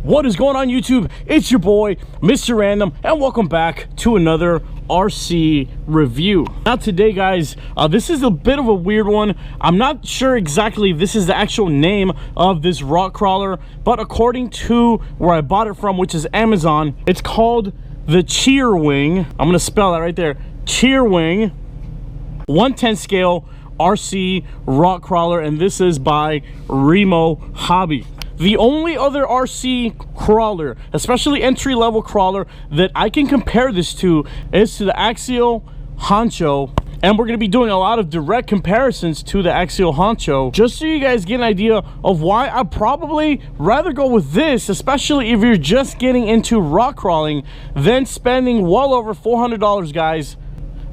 What is going on, YouTube? It's your boy Mr. Random, and welcome back to another RC review. Now today, guys, this is a bit of a weird one. I'm not sure exactly if this is the actual name of this rock crawler, but according to where I bought it from, which is Amazon, it's called the Cheerwing. I'm gonna spell that right there, Cheerwing 110 scale RC rock crawler, and this is by REmo Hobby. The only other RC crawler, especially entry-level crawler, that I can compare this to is to the Axial Honcho, and we're going to be doing a lot of direct comparisons to the Axial Honcho, just so you guys get an idea of why I'd probably rather go with this, especially if you're just getting into rock crawling, than spending well over $400, guys.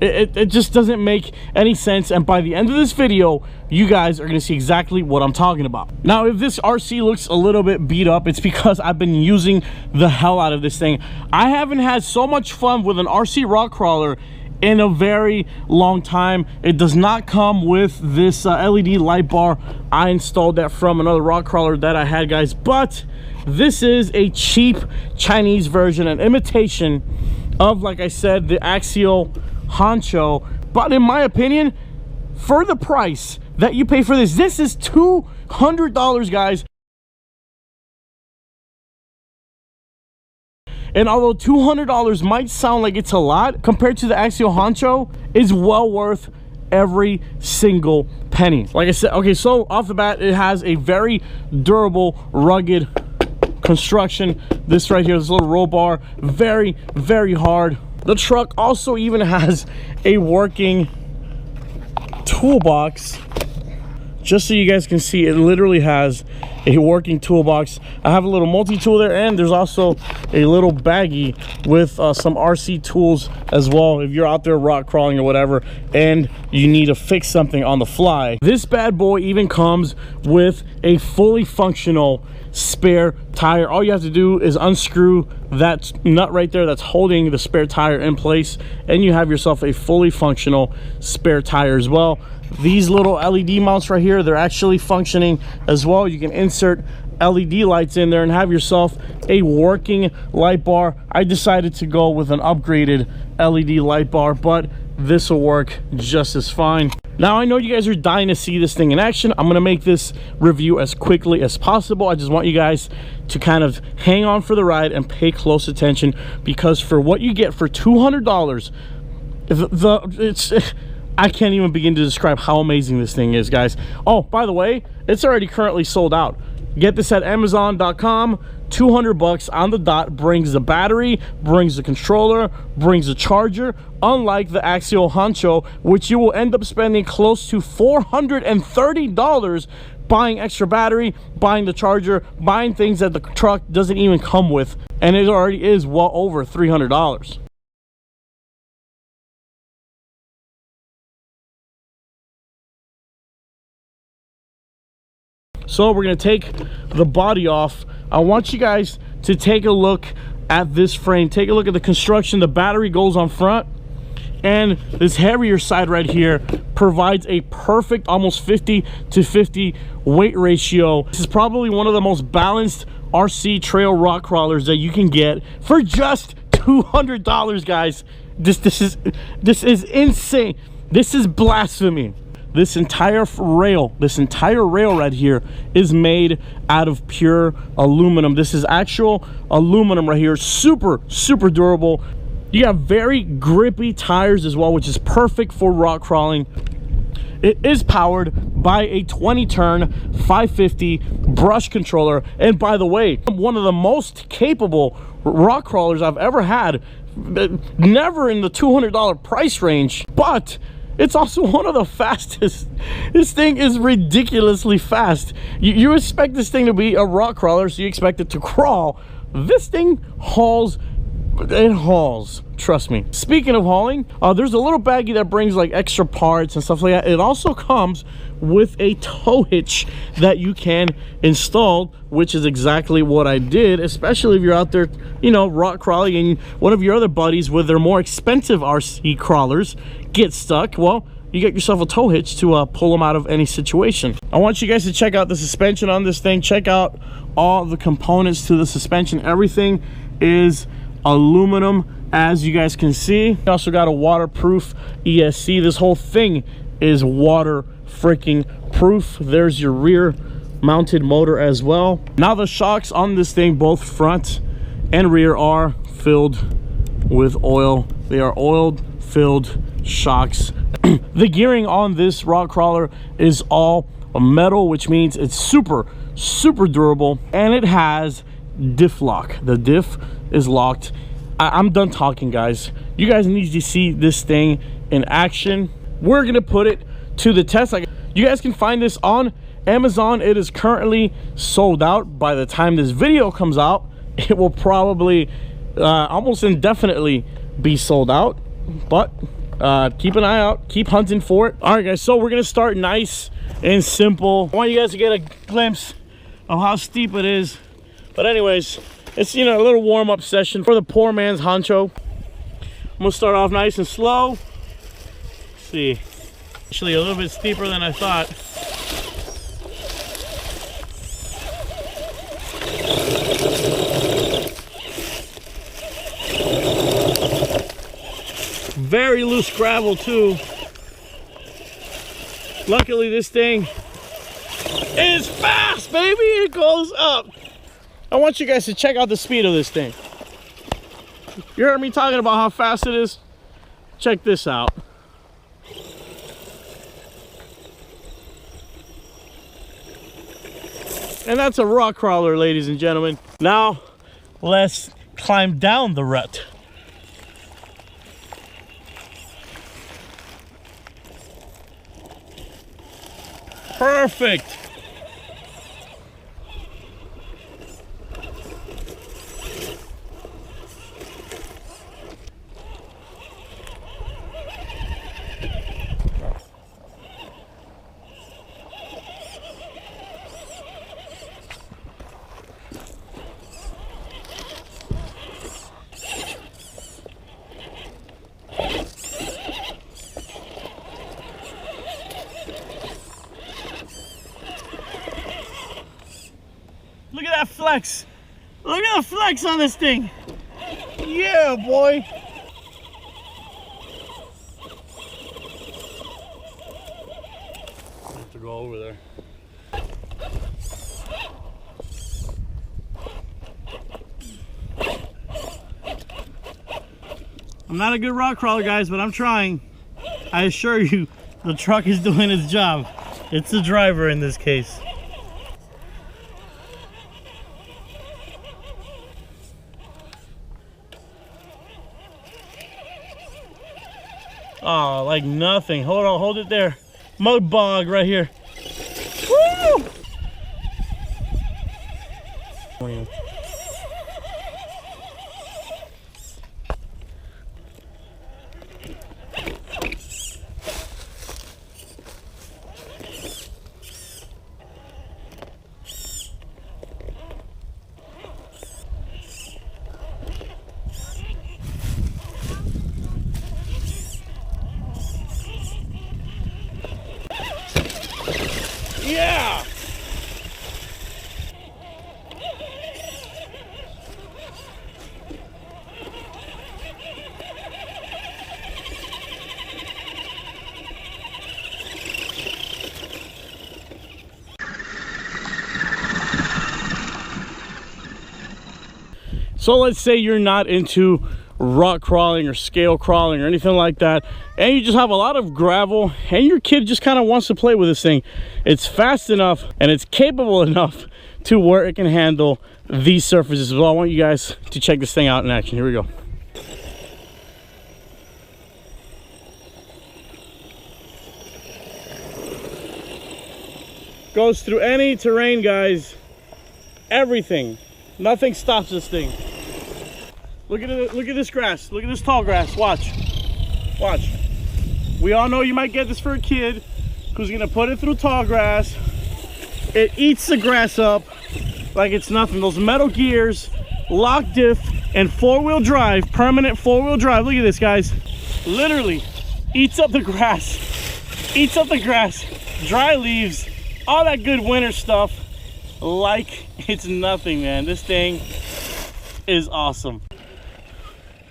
It just doesn't make any sense, and by the end of this video, you guys are going to see exactly what I'm talking about. Now, if this RC looks a little bit beat up, it's because I've been using the hell out of this thing. I haven't had so much fun with an RC rock crawler in a very long time. It does not come with this LED light bar. I installed that from another rock crawler that I had, guys, but this is a cheap Chinese version, an imitation of, like I said, the Axial Honcho. But in my opinion, for the price that you pay for this is $200, guys. And although $200 might sound like it's a lot, compared to the Axial Honcho, is well worth every single penny. Like I said, okay, so off the bat, it has a very durable, rugged construction. This right here, this little roll bar, very, very hard. The truck also even has a working toolbox. Just so you guys can see, it literally has a working toolbox. I have a little multi-tool there, and there's also a little baggie with some RC tools as well if you're out there rock crawling or whatever and you need to fix something on the fly. This bad boy even comes with a fully functional spare tire. All you have to do is unscrew that nut right there that's holding the spare tire in place, and you have yourself a fully functional spare tire as well. These little LED mounts right here, they're actually functioning as well. You can insert LED lights in there and have yourself a working light bar. I decided to go with an upgraded LED light bar, but this will work just as fine. Now, I know you guys are dying to see this thing in action. I'm gonna make this review as quickly as possible. I just want you guys to kind of hang on for the ride and pay close attention, because for what you get for $200, I can't even begin to describe how amazing this thing is, guys. Oh, by the way, it's already currently sold out. Get this at Amazon.com. 200 bucks on the dot. Brings the battery, brings the controller, brings the charger, unlike the Axial Honcho, which you will end up spending close to $430 buying extra battery, buying the charger, buying things that the truck doesn't even come with, and it already is well over $300. So we're going to take the body off. I want you guys to take a look at this frame. Take a look at the construction. The battery goes on front, and this heavier side right here provides a perfect almost 50-50 weight ratio. This is probably one of the most balanced RC trail rock crawlers that you can get for just $200, guys. This is insane. This is blasphemy. This entire rail right here is made out of pure aluminum. This is actual aluminum right here. Super durable. You have very grippy tires as well, which is perfect for rock crawling. It is powered by a 20-turn 550 brush controller, and by the way, one of the most capable rock crawlers I've ever had. Never in the $200 price range, but it's also one of the fastest. This thing is ridiculously fast. You expect this thing to be a rock crawler, so you expect it to crawl. This thing hauls. It hauls, trust me. Speaking of hauling, there's a little baggie that brings like extra parts and stuff like that. It also comes with a tow hitch that you can install, which is exactly what I did, especially if you're out there, you know, rock crawling and one of your other buddies with their more expensive RC crawlers get stuck. Well, you get yourself a tow hitch to pull them out of any situation. I want you guys to check out the suspension on this thing. Check out all the components to the suspension. Everything is aluminum, as you guys can see. You also got a waterproof ESC. This whole thing is water freaking proof. There's your rear mounted motor as well. Now the shocks on this thing, both front and rear, are filled with oil. They are oiled filled shocks. The gearing on this rock crawler is all metal, which means it's super durable, and it has diff lock. The diff is locked. I'm done talking, guys. You guys need to see this thing in action. We're gonna put it to the test. You guys can find this on Amazon. It is currently sold out. By the time this video comes out, it will probably almost indefinitely be sold out, but keep an eye out, keep hunting for it. All right, guys, so we're gonna start nice and simple. I want you guys to get a glimpse of how steep it is. But anyways, it's, you know, a little warm-up session for the poor man's honcho. I'm gonna start off nice and slow. Let's see, actually a little bit steeper than I thought. Very loose gravel too. Luckily this thing is fast, baby. It goes up. I want you guys to check out the speed of this thing. You heard me talking about how fast it is? Check this out. And that's a rock crawler, ladies and gentlemen. Now let's climb down the rut. Perfect. Look at that flex. Look at the flex on this thing. Yeah, boy. I have to go over there. I'm not a good rock crawler, guys, but I'm trying. I assure you, the truck is doing its job. It's the driver in this case. Oh, like nothing. Hold on, hold it there. Mud bog right here. Woo! Yeah! So let's say you're not into rock crawling or scale crawling or anything like that, and you just have a lot of gravel and your kid just kind of wants to play with this thing. It's fast enough and it's capable enough to where it can handle these surfaces. Well, I want you guys to check this thing out in action. Here we go. Goes through any terrain, guys. Everything. Nothing stops this thing. Look at it, look at this grass. Look at this tall grass. Watch. Watch. We all know you might get this for a kid who's gonna put it through tall grass. It eats the grass up like it's nothing. Those metal gears, lock diff, and four-wheel drive, permanent four-wheel drive. Look at this, guys. Literally eats up the grass eats up the grass, dry leaves, all that good winter stuff like it's nothing, man. This thing is awesome.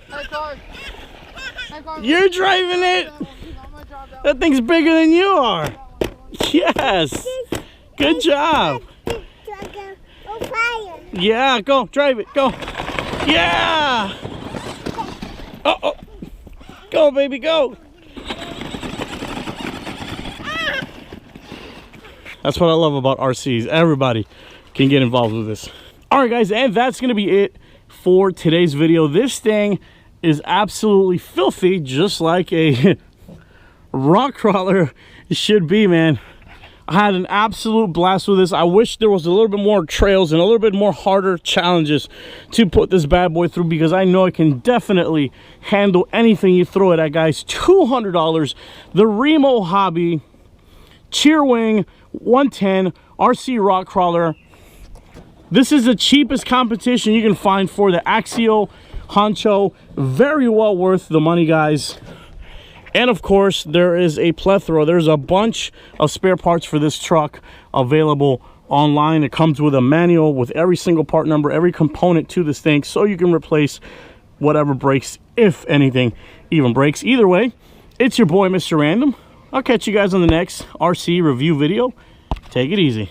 Hey, car. Hey, car. You're driving it. That thing's bigger than you are. Yes. Good job. Yeah, go drive it. Go. Yeah. Uh-oh. Go, baby, go. That's what I love about RCs. Everybody can get involved with this. All right, guys, and that's gonna be it for today's video. This thing is absolutely filthy, just like a rock crawler should be, man. I had an absolute blast with this. I wish there was a little bit more trails and a little bit more harder challenges to put this bad boy through, because I know it can definitely handle anything you throw it at, guys. $200, the REmo Hobby Cheerwing 110 RC rock crawler. This is the cheapest competition you can find for the Axial Honcho. Very well worth the money, guys. And of course, there is a plethora. There's a bunch of spare parts for this truck available online. It comes with a manual with every single part number, every component to this thing, so you can replace whatever breaks, if anything even breaks. Either way, it's your boy, Mr. Random. I'll catch you guys on the next RC review video. Take it easy.